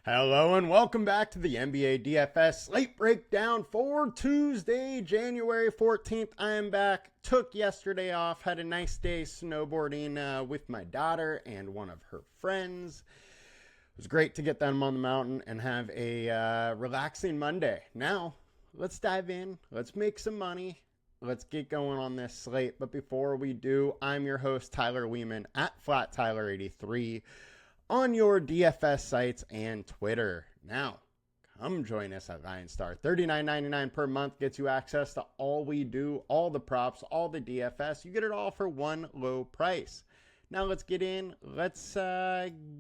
Hello and welcome back to the NBA DFS Slate Breakdown for Tuesday, January 14th. I am back. Took yesterday off. Had a nice day snowboarding with my daughter and one of her friends. It was great to get them on the mountain and have a relaxing Monday. Now, let's dive in. Let's make some money. Let's get going on this slate. But before we do, I'm your host, Tyler Wiemann at FlatTyler83. on your DFS sites and Twitter. Now, come join us at LionStar. $39.99 per month gets you access to all we do, all the props, all the DFS. You get it all for one low price. Now let's get in, let's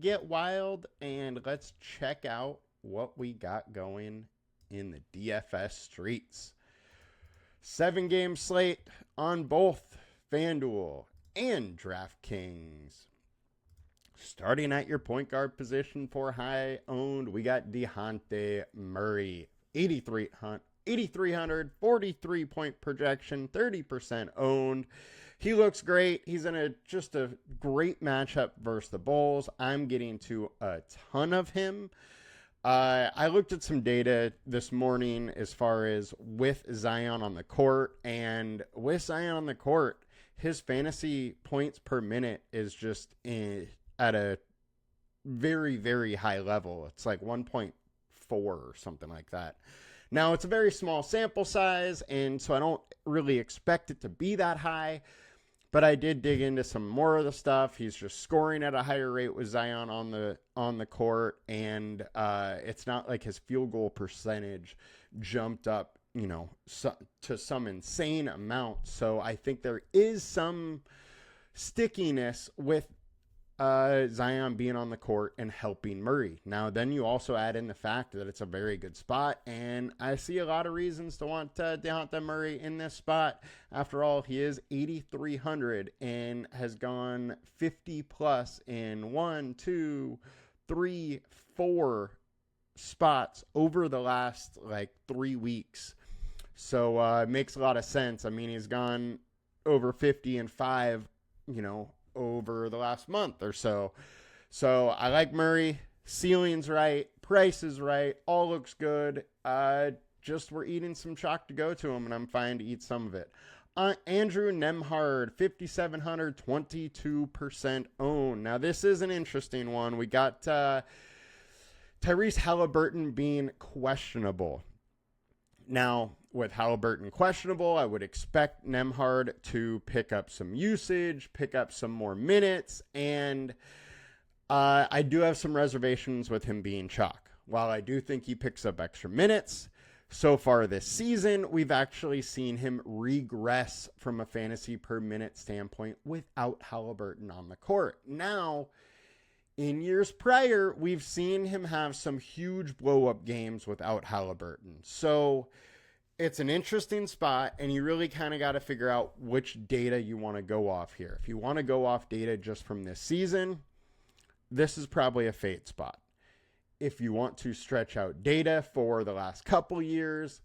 get wild, and let's check out what we got going in the DFS streets. 7-game slate on both FanDuel and Draftkings. Starting at your point guard position for high owned, we got DeJounte Murray, 8,300, 43-point projection, 30% owned. He looks great. He's in just a great matchup versus the Bulls. I'm getting to a ton of him. I looked at some data this morning as far as with Zion on the court, and with Zion on the court, his fantasy points per minute is just at a very, very high level. It's like 1.4 or something like that. Now, it's a very small sample size, and so I don't really expect it to be that high, but I did dig into some more of the stuff. He's just scoring at a higher rate with Zion on the court, and it's not like his field goal percentage jumped up, to some insane amount. So I think there is some stickiness with Zion being on the court and helping Murray. Now, then you also add in the fact that it's a very good spot, and I see a lot of reasons to want DeJounte Murray in this spot. After all, he is 8,300 and has gone 50 plus in 1, 2, 3, 4 spots over the last 3 weeks. So it makes a lot of sense. I mean, he's gone over 50 and 5, over the last month or so. So I like Murray. Ceiling's right. Price is right. All looks good. Just we're eating some chalk to go to him, and I'm fine to eat some of it. Andrew Nembhard, 5,700, 22% owned. Now, this is an interesting one. We got Tyrese Halliburton being questionable. Now, with Halliburton questionable, I would expect Nembhard to pick up some usage, pick up some more minutes, and I do have some reservations with him being chalk. While I do think he picks up extra minutes, so far this season, we've actually seen him regress from a fantasy per minute standpoint without Halliburton on the court. Now, in years prior, we've seen him have some huge blow-up games without Halliburton. So it's an interesting spot, and you really kind of got to figure out which data you want to go off here. If you want to go off data just from this season, this is probably a fade spot. If you want to stretch out data for the last couple years,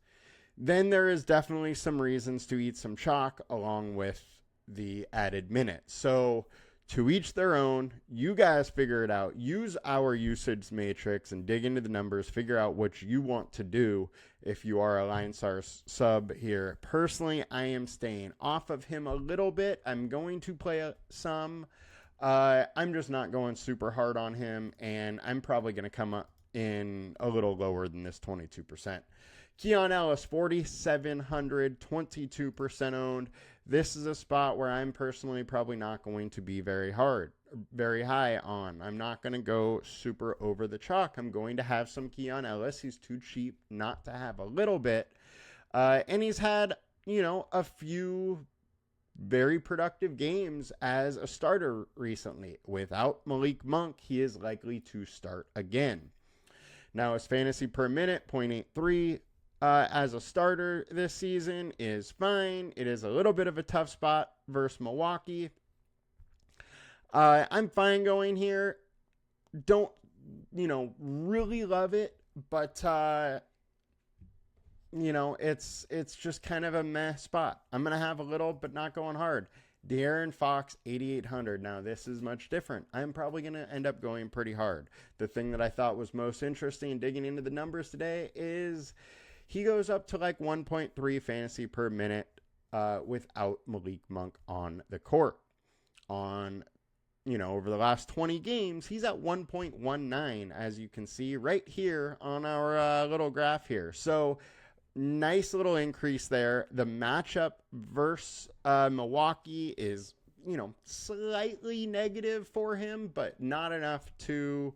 then there is definitely some reasons to eat some chalk along with the added minutes. So to each their own, you guys figure it out. Use our usage matrix and dig into the numbers. Figure out what you want to do if you are a LionStar sub here. Personally, I am staying off of him a little bit. I'm going to play some. I'm just not going super hard on him, and I'm probably going to come up in a little lower than this 22%. Keon Ellis, 4,700, 22% owned. This is a spot where I'm personally probably not going to be very high on. I'm not going to go super over the chalk. I'm going to have some Keon Ellis. He's too cheap not to have a little bit. And he's had, a few very productive games as a starter recently. Without Malik Monk, he is likely to start again. Now, his fantasy per minute, 0.83. As a starter this season is fine. It is a little bit of a tough spot versus Milwaukee. I'm fine going here. Don't, really love it, but, it's just kind of a meh spot. I'm going to have a little, but not going hard. De'Aaron Fox, 8,800. Now, this is much different. I'm probably going to end up going pretty hard. The thing that I thought was most interesting digging into the numbers today is he goes up to like 1.3 fantasy per minute without Malik Monk on the court. Over the last 20 games, he's at 1.19, as you can see right here on our little graph here. So, nice little increase there. The matchup versus Milwaukee is, slightly negative for him, but not enough to,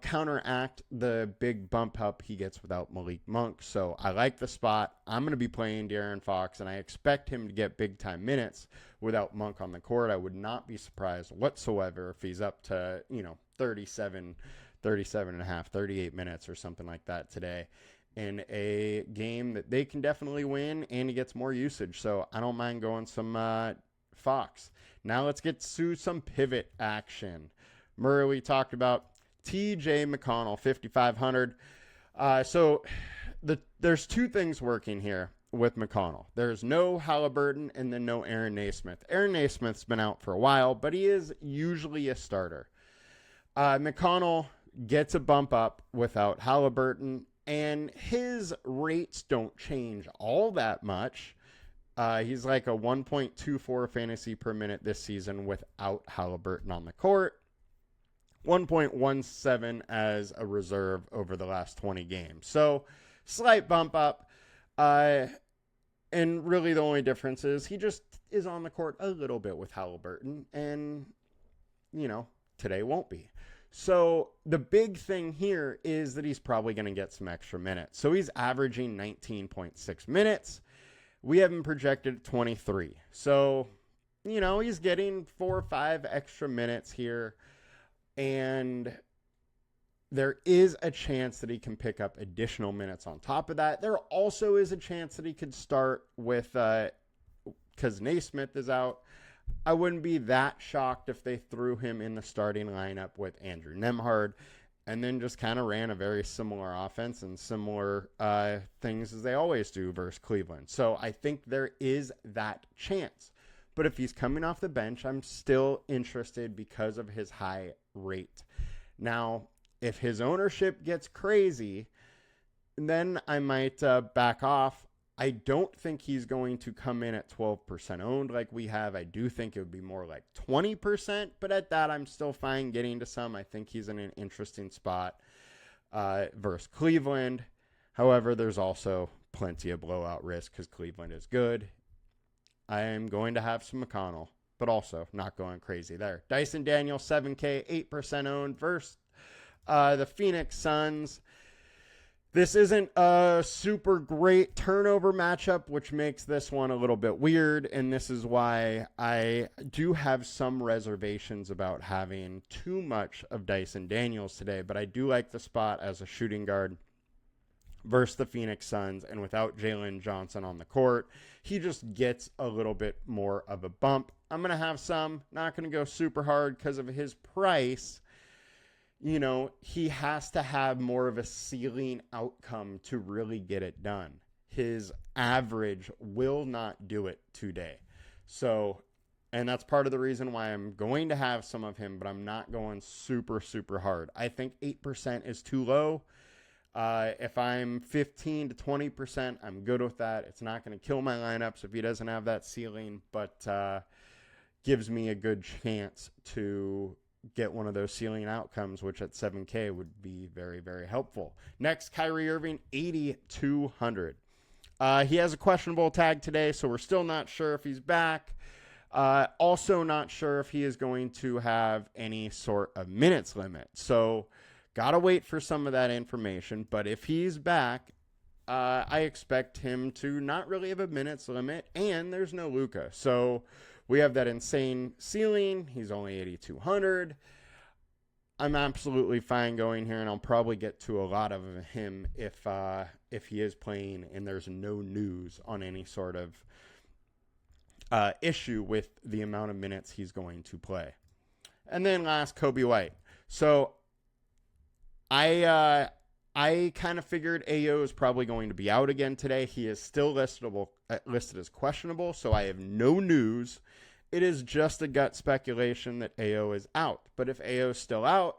counteract the big bump up he gets without Malik Monk. So I like the spot. I'm going to be playing De'Aaron Fox, and I expect him to get big-time minutes without Monk on the court. I would not be surprised whatsoever if he's up to, 37 and a half, 38 minutes or something like that today, in a game that they can definitely win, and he gets more usage. So I don't mind going some Fox. Now let's get to some pivot action. Murray, we talked about. TJ McConnell, 5,500. So there's two things working here with McConnell. There's no Halliburton and then no Aaron Naismith. Aaron Naismith's been out for a while, but he is usually a starter. McConnell gets a bump up without Halliburton, and his rates don't change all that much. He's like a 1.24 fantasy per minute this season without Halliburton on the court. 1.17 as a reserve over the last 20 games. So, slight bump up. And really the only difference is he just is on the court a little bit with Halliburton. And, today won't be. So, the big thing here is that he's probably going to get some extra minutes. So, he's averaging 19.6 minutes. We have him projected at 23. So, he's getting 4 or 5 extra minutes here. And there is a chance that he can pick up additional minutes on top of that. There also is a chance that he could start with, because Naismith is out. I wouldn't be that shocked if they threw him in the starting lineup with Andrew Nembhard and then just kind of ran a very similar offense and similar things as they always do versus Cleveland. So I think there is that chance. But if he's coming off the bench, I'm still interested because of his high rate. Now, if his ownership gets crazy, then I might back off. I don't think he's going to come in at 12% owned like we have. I do think it would be more like 20%, but at that, I'm still fine getting to some. I think he's in an interesting spot versus Cleveland. However, there's also plenty of blowout risk because Cleveland is good. I am going to have some McConnell, but also not going crazy there. Dyson Daniels, 7K, 8% owned versus the Phoenix Suns. This isn't a super great turnover matchup, which makes this one a little bit weird, and this is why I do have some reservations about having too much of Dyson Daniels today, but I do like the spot as a shooting guard versus the Phoenix Suns, and without Jalen Johnson on the court, he just gets a little bit more of a bump. I'm going to have some, not going to go super hard because of his price. He has to have more of a ceiling outcome to really get it done. His average will not do it today. So, and that's part of the reason why I'm going to have some of him, but I'm not going super, super hard. I think 8% is too low. If I'm 15 to 20%, I'm good with that. It's not going to kill my lineups if he doesn't have that ceiling, but gives me a good chance to get one of those ceiling outcomes, which at 7K would be very, very helpful. Next, Kyrie Irving, 8,200. He has a questionable tag today, so we're still not sure if he's back. Also not sure if he is going to have any sort of minutes limit. So got to wait for some of that information. But if he's back, I expect him to not really have a minutes limit, and there's no Luka. So we have that insane ceiling. He's only 8,200. I'm absolutely fine going here, and I'll probably get to a lot of him if he is playing and there's no news on any sort of issue with the amount of minutes he's going to play. And then last, Kobe White. So I kind of figured Ayo is probably going to be out again today. He is still listed as questionable, so I have no news. It is just a gut speculation that AO is out. But if AO is still out,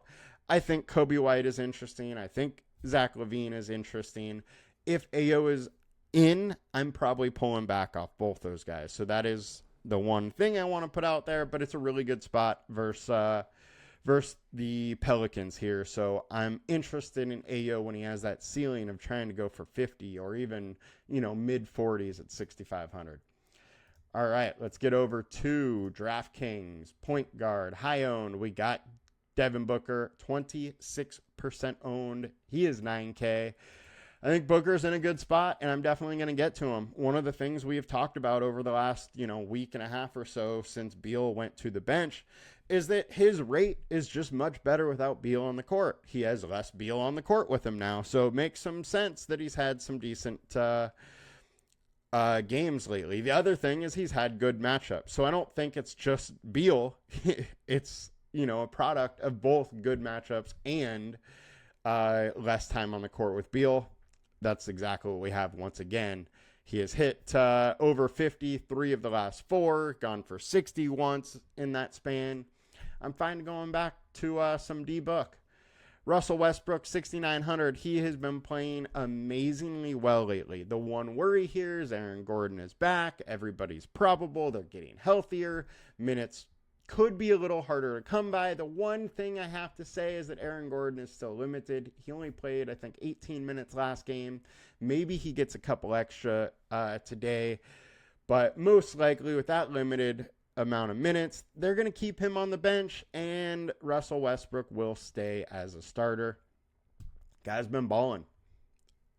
I think Kobe White is interesting. I think Zach LaVine is interesting. If AO is in, I'm probably pulling back off both those guys. So that is the one thing I want to put out there, but it's a really good spot versus the Pelicans here. So I'm interested in AO when he has that ceiling of trying to go for 50 or even, mid 40s at 6,500. All right, let's get over to DraftKings point guard high owned. We got Devin Booker, 26% owned. He is 9K. I think Booker's in a good spot, and I'm definitely going to get to him. One of the things we have talked about over the last, week and a half or so since Beal went to the bench is that his rate is just much better without Beal on the court. He has less Beal on the court with him now, so it makes some sense that he's had some decent games lately. The other thing is he's had good matchups, so I don't think it's just Beal. It's, a product of both good matchups and less time on the court with Beal. That's exactly what we have once again. He has hit over 53 of the last 4, gone for 60 once in that span. I'm fine going back to some D-Book. Russell Westbrook, 6,900. He has been playing amazingly well lately. The one worry here is Aaron Gordon is back. Everybody's probable. They're getting healthier. Minutes could be a little harder to come by. The one thing I have to say is that Aaron Gordon is still limited. He only played, I think, 18 minutes last game. Maybe he gets a couple extra today. But most likely with that limited amount of minutes, they're going to keep him on the bench, and Russell Westbrook will stay as a starter. Guy's been balling.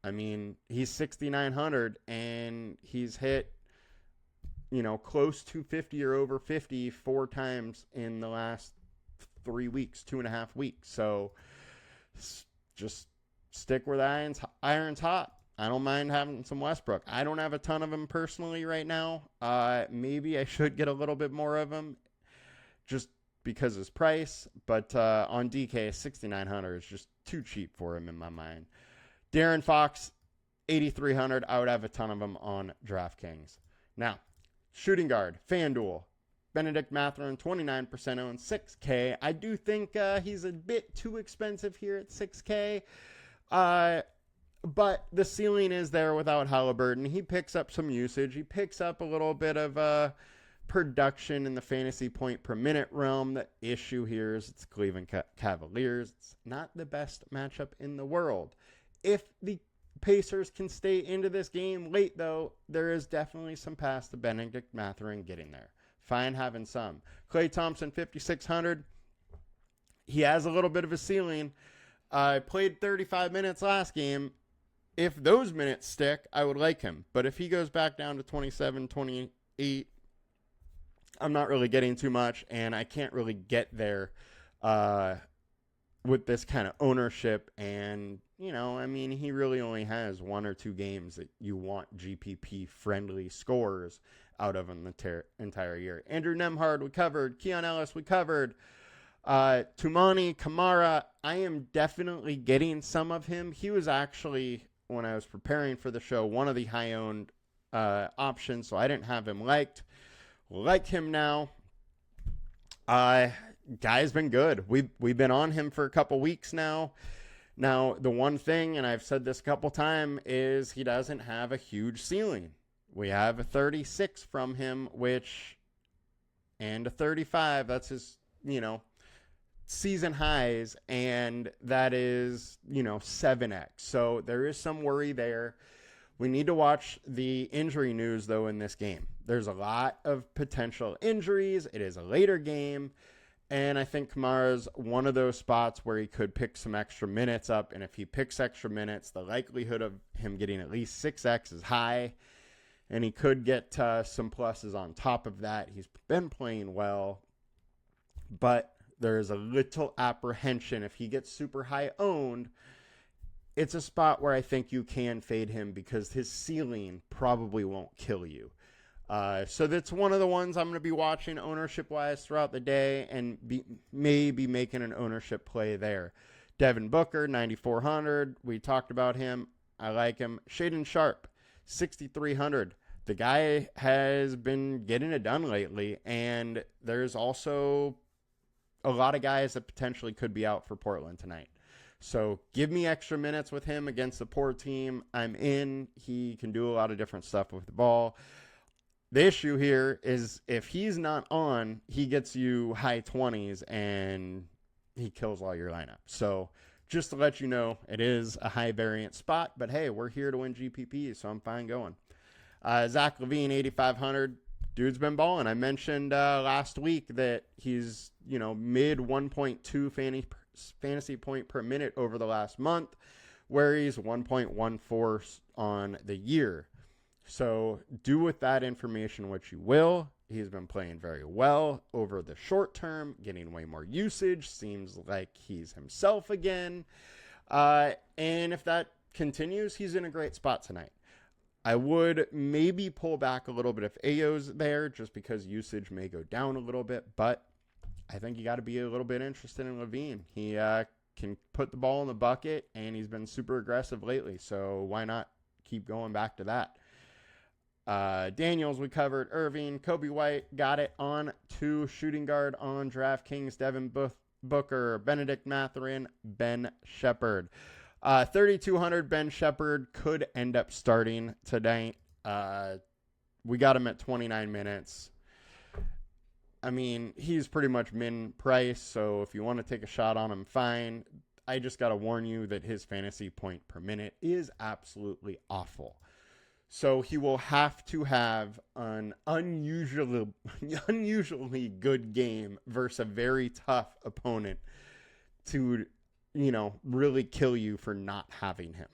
I mean, he's 6,900, and he's hit close to 50 or over 50 4 times in the last 3 weeks, 2.5 weeks. So just stick where the iron's hot. I don't mind having some Westbrook. I don't have a ton of him personally right now. Maybe I should get a little bit more of him just because of his price. But on DK, 6,900 is just too cheap for him in my mind. De'Aaron Fox, 8,300. I would have a ton of him on DraftKings. Now, shooting guard, FanDuel. Benedict Mathurin, 29% owned, 6K. I do think he's a bit too expensive here at 6K. But the ceiling is there without Halliburton. He picks up some usage. He picks up a little bit of production in the fantasy point per minute realm. The issue here is it's Cleveland Cavaliers. It's not the best matchup in the world. If the Pacers can stay into this game late, though, there is definitely some path to Benedict Mathurin getting there. Fine having some. Klay Thompson, 5,600. He has a little bit of a ceiling. Played 35 minutes last game. If those minutes stick, I would like him. But if he goes back down to 27, 28, I'm not really getting too much, and I can't really get there with this kind of ownership. And, he really only has 1 or 2 games that you want GPP-friendly scores out of in the entire year. Andrew Nembhard, we covered. Keon Ellis, we covered. Tumani Kamara, I am definitely getting some of him. He was actually, when I was preparing for the show, one of the high-owned options, so I didn't have him liked. Like him now. Guy's been good. We've been on him for a couple weeks now. Now, the one thing, and I've said this a couple times, is he doesn't have a huge ceiling. We have a 36 from him, and a 35. That's his, season highs, and that is, 7x. So there is some worry there. We need to watch the injury news, though, in this game. There's a lot of potential injuries. It is a later game, and I think Kamara's one of those spots where he could pick some extra minutes up, and if he picks extra minutes, the likelihood of him getting at least 6x is high, and he could get some pluses on top of that. He's been playing well, but there's a little apprehension if he gets super high owned. It's a spot where I think you can fade him because his ceiling probably won't kill you. So that's one of the ones I'm going to be watching ownership-wise throughout the day and maybe making an ownership play there. Devin Booker, 9,400. We talked about him. I like him. Shaedon Sharpe, 6,300. The guy has been getting it done lately, and there's also a lot of guys that potentially could be out for Portland tonight. So give me extra minutes with him against the poor team. I'm in. He can do a lot of different stuff with the ball. The issue here is if he's not on, he gets you high 20s and he kills all your lineup. So just to let you know, it is a high variance spot, but hey, we're here to win GPP, so I'm fine going. Zach LaVine, 8,500. Dude's been balling. I mentioned last week that he's, mid 1.2 fantasy point per minute over the last month, where he's 1.14 on the year. So do with that information what you will. He's been playing very well over the short term, getting way more usage. Seems like he's himself again. And if that continues, he's in a great spot tonight. I would maybe pull back a little bit if Ayo's there, just because usage may go down a little bit. But I think you got to be a little bit interested in LaVine. He can put the ball in the bucket, and he's been super aggressive lately. So why not keep going back to that? Daniels, we covered. Irving, Kobe White, got it on to shooting guard on DraftKings. Devin Booker, Benedict Mathurin, Ben Shepherd. 3,200 Ben Shepherd could end up starting tonight. We got him at 29 minutes. I mean, he's pretty much min price, so if you want to take a shot on him, fine. I just got to warn you that his fantasy point per minute is absolutely awful. So he will have to have an unusually good game versus a very tough opponent to, really kill you for not having him.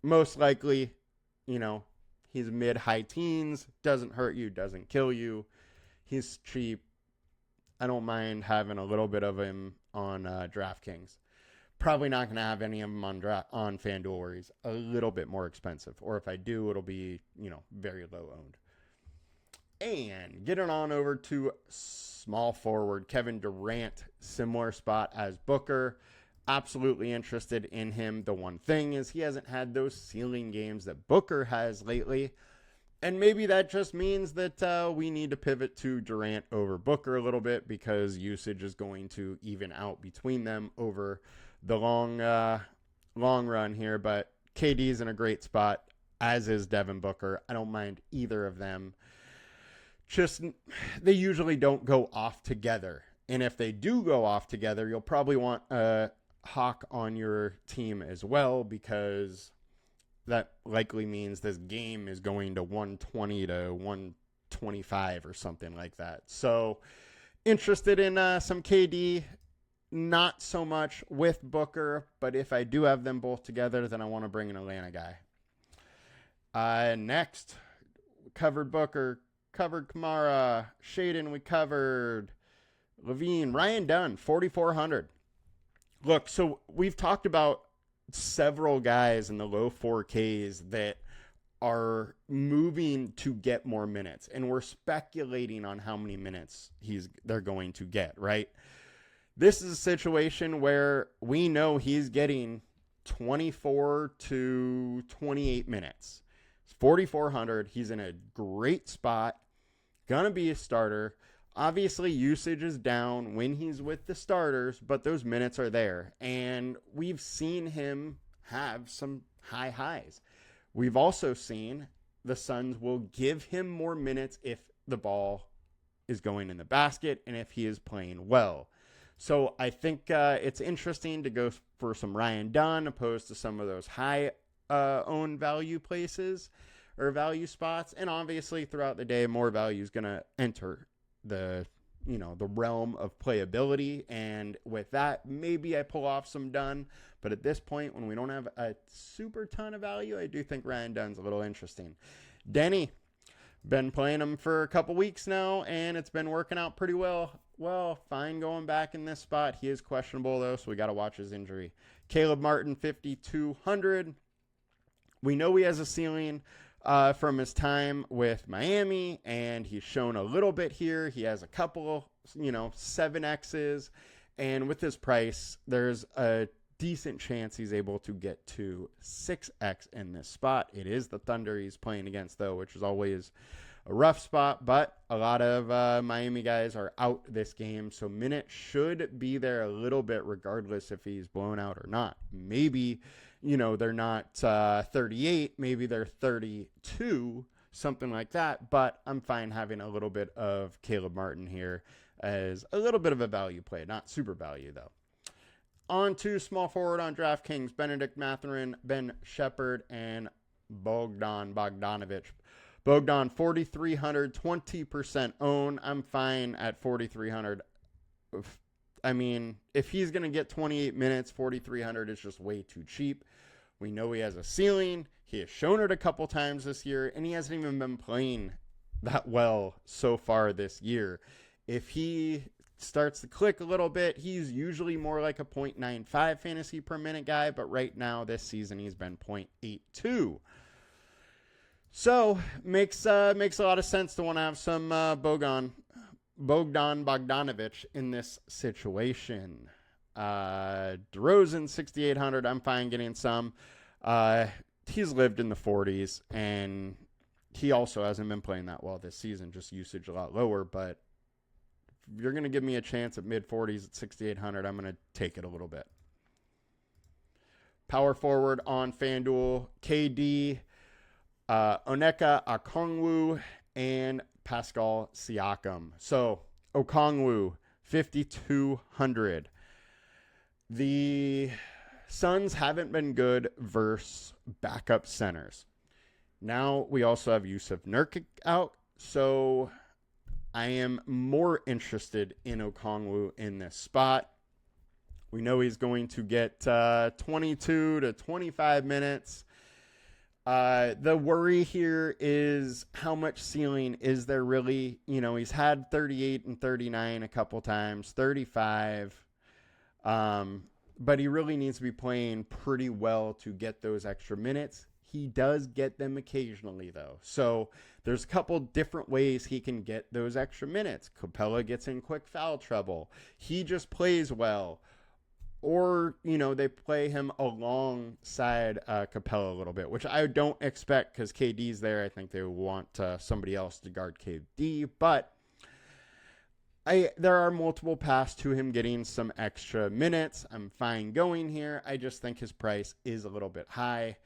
Most likely, he's mid-high teens, doesn't hurt you, doesn't kill you. He's cheap. I don't mind having a little bit of him on DraftKings. Probably not going to have any of them on FanDuel where he's a little bit more expensive. Or if I do, it'll be, very low owned. And getting on over to small forward, Kevin Durant, similar spot as Booker. Absolutely interested in him. The one thing is he hasn't had those ceiling games that Booker has lately. And maybe that just means that we need to pivot to Durant over Booker a little bit because usage is going to even out between them over the long run here. But KD's in a great spot, as is Devin Booker. I don't mind either of them. Just, they usually don't go off together. And if they do go off together, you'll probably want a Hawk on your team as well, because that likely means this game is going to 120 to 125 or something like that. So interested in some KD, not so much with Booker, but if I do have them both together, then I want to bring an Atlanta guy. Next, covered Booker, covered Kamara, Shaden, we covered LaVine, Ryan Dunn, 4,400. Look, so we've talked about several guys in the low 4Ks that are moving to get more minutes, and we're speculating on how many minutes they're going to get, right? This is a situation where we know he's getting 24 to 28 minutes. It's 4,400. He's in a great spot. Gonna be a starter. Obviously, usage is down when he's with the starters, but those minutes are there. And we've seen him have some high highs. We've also seen the Suns will give him more minutes if the ball is going in the basket and if he is playing well. So I think it's interesting to go for some Ryan Dunn opposed to some of those high owned value places or value spots. And obviously throughout the day, more value is going to enter the realm of playability. And with that, maybe I pull off some Dunn. But at this point, when we don't have a super ton of value, I do think Ryan Dunn's a little interesting. Denny, been playing him for a couple weeks now, and it's been working out pretty well. Well, fine going back in this spot. He is questionable, though, so we got to watch his injury. Caleb Martin, 5,200. We know he has a ceiling from his time with Miami, and he's shown a little bit here. He has a couple, 7Xs, and with his price, there's a decent chance he's able to get to 6x in this spot. It is the Thunder he's playing against, though, which is always a rough spot, but a lot of Miami guys are out this game, so minutes should be there a little bit regardless if he's blown out or not. Maybe, they're not 38, maybe they're 32, something like that, but I'm fine having a little bit of Caleb Martin here as a little bit of a value play, not super value, though. On to small forward on DraftKings, Benedict Mathurin, Ben Shepherd, and Bogdan Bogdanovic. Bogdan, 4,300, 20% own. I'm fine at 4,300. I mean, if he's going to get 28 minutes, 4,300 is just way too cheap. We know he has a ceiling. He has shown it a couple times this year, and he hasn't even been playing that well so far this year. If he starts to click a little bit, he's usually more like a 0.95 fantasy per minute guy, but right now this season he's been 0.82. So makes a lot of sense to want to have some Bogdan Bogdanovic in this situation. DeRozan 6,800. I'm fine getting some. He's lived in the 40s, and he also hasn't been playing that well this season. Just usage a lot lower. But if you're going to give me a chance at mid 40s at 6,800, I'm going to take it a little bit. Power forward on FanDuel, KD. Onyeka Okongwu and Pascal Siakam. So Okongwu, 5,200. The Suns haven't been good versus backup centers. Now we also have Yusuf Nurkic out, so I am more interested in Okongwu in this spot. We know he's going to get 22 to 25 minutes. The worry here is how much ceiling is there really? He's had 38 and 39 a couple times, 35. But he really needs to be playing pretty well to get those extra minutes. He does get them occasionally, though. So there's a couple different ways he can get those extra minutes. Capella gets in quick foul trouble. He just plays well. Or, they play him alongside Capella a little bit, which I don't expect because KD's there. I think they want somebody else to guard KD. But there are multiple paths to him getting some extra minutes. I'm fine going here. I just think his price is a little bit high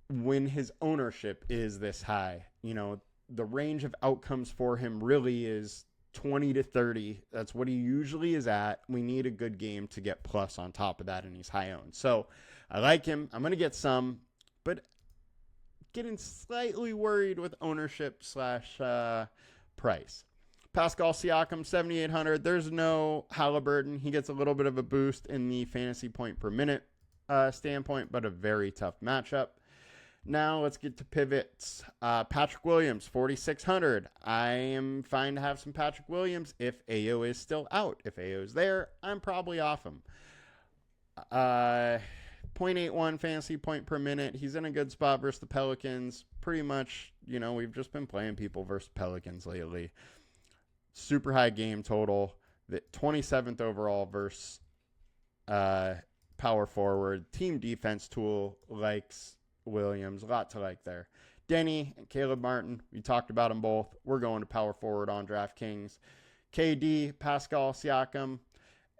when his ownership is this high. The range of outcomes for him really is 20 to 30. That's what he usually is at. We need a good game to get plus on top of that, and he's high owned. So I like him. I'm going to get some, but getting slightly worried with ownership / price. Pascal Siakam, 7,800. There's no Halliburton. He gets a little bit of a boost in the fantasy point per minute standpoint, but a very tough matchup. Now let's get to pivots. Patrick Williams, 4,600. I am fine to have some Patrick Williams if Ayo is still out. If Ayo is there, I'm probably off him. 0.81 fantasy point per minute. He's in a good spot versus the Pelicans. Pretty much, we've just been playing people versus Pelicans lately. Super high game total. The 27th overall versus power forward. Team defense tool likes Williams. A lot to like there. Denny and Caleb Martin, we talked about them both. We're going to power forward on DraftKings. KD, Pascal Siakam,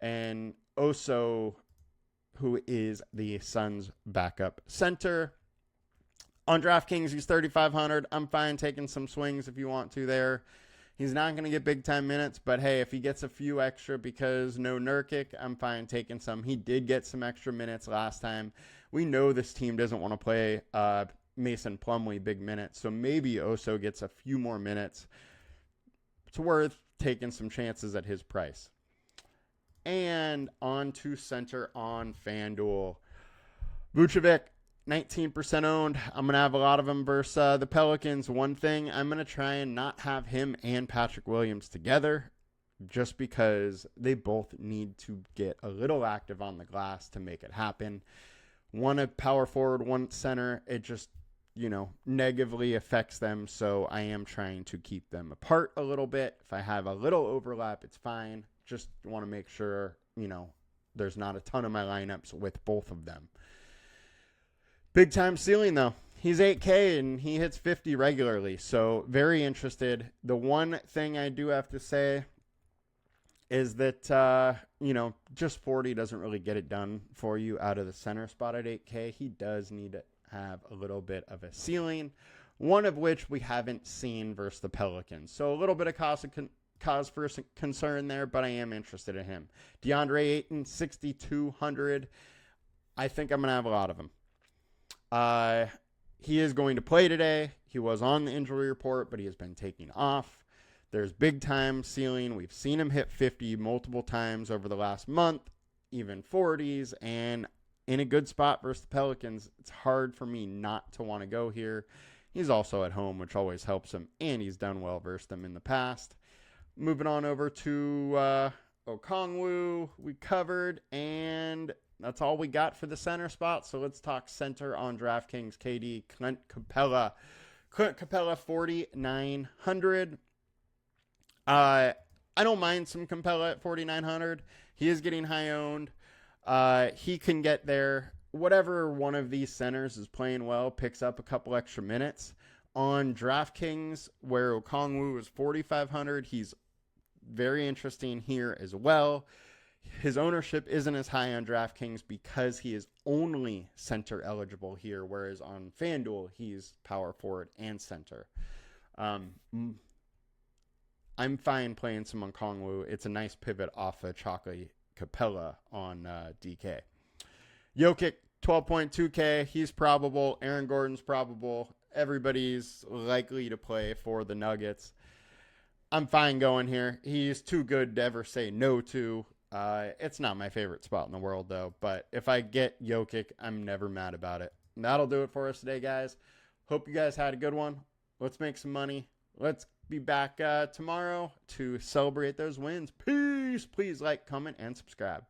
and Oso, who is the Suns' backup center. On DraftKings, he's 3,500. I'm fine taking some swings if you want to there. He's not going to get big-time minutes, but hey, if he gets a few extra because no Nurkic, I'm fine taking some. He did get some extra minutes last time. We know this team doesn't want to play Mason Plumlee big minutes, so maybe Oso gets a few more minutes. It's worth taking some chances at his price. And on to center on FanDuel. Vucevic, 19% owned. I'm going to have a lot of them versus the Pelicans. One thing, I'm going to try and not have him and Patrick Williams together just because they both need to get a little active on the glass to make it happen. One a power forward, one center. It just, negatively affects them. So I am trying to keep them apart a little bit. If I have a little overlap, it's fine. Just want to make sure, there's not a ton of my lineups with both of them. Big time ceiling, though. He's 8K and he hits 50 regularly, so very interested. The one thing I do have to say is that, just 40 doesn't really get it done for you out of the center spot at 8K. He does need to have a little bit of a ceiling, one of which we haven't seen versus the Pelicans. So a little bit of cause for concern there, but I am interested in him. DeAndre Ayton, 6,200. I think I'm going to have a lot of him. He is going to play today. He was on the injury report, but he has been taking off. There's big time ceiling. We've seen him hit 50 multiple times over the last month, even 40s, and in a good spot versus the Pelicans. It's hard for me not to want to go here. He's also at home, which always helps him, and he's done well versus them in the past. Moving on over to Okongwu, we covered, and that's all we got for the center spot. So let's talk center on DraftKings. KD, Clint Capella. Clint Capella, 4,900. I don't mind some Capella at 4,900. He is getting high owned. He can get there. Whatever one of these centers is playing well, picks up a couple extra minutes. On DraftKings, where Okongwu is 4,500, he's very interesting here as well. His ownership isn't as high on DraftKings because he is only center eligible here, whereas on FanDuel, he's power forward and center. I'm fine playing some Okongwu. It's a nice pivot off of Chalky Capella on DK. Jokic, 12.2K. He's probable. Aaron Gordon's probable. Everybody's likely to play for the Nuggets. I'm fine going here. He's too good to ever say no to. It's not my favorite spot in the world, though. But if I get Jokic, I'm never mad about it. And that'll do it for us today, guys. Hope you guys had a good one. Let's make some money. Let's be back tomorrow to celebrate those wins. Peace. Please like, comment, and subscribe.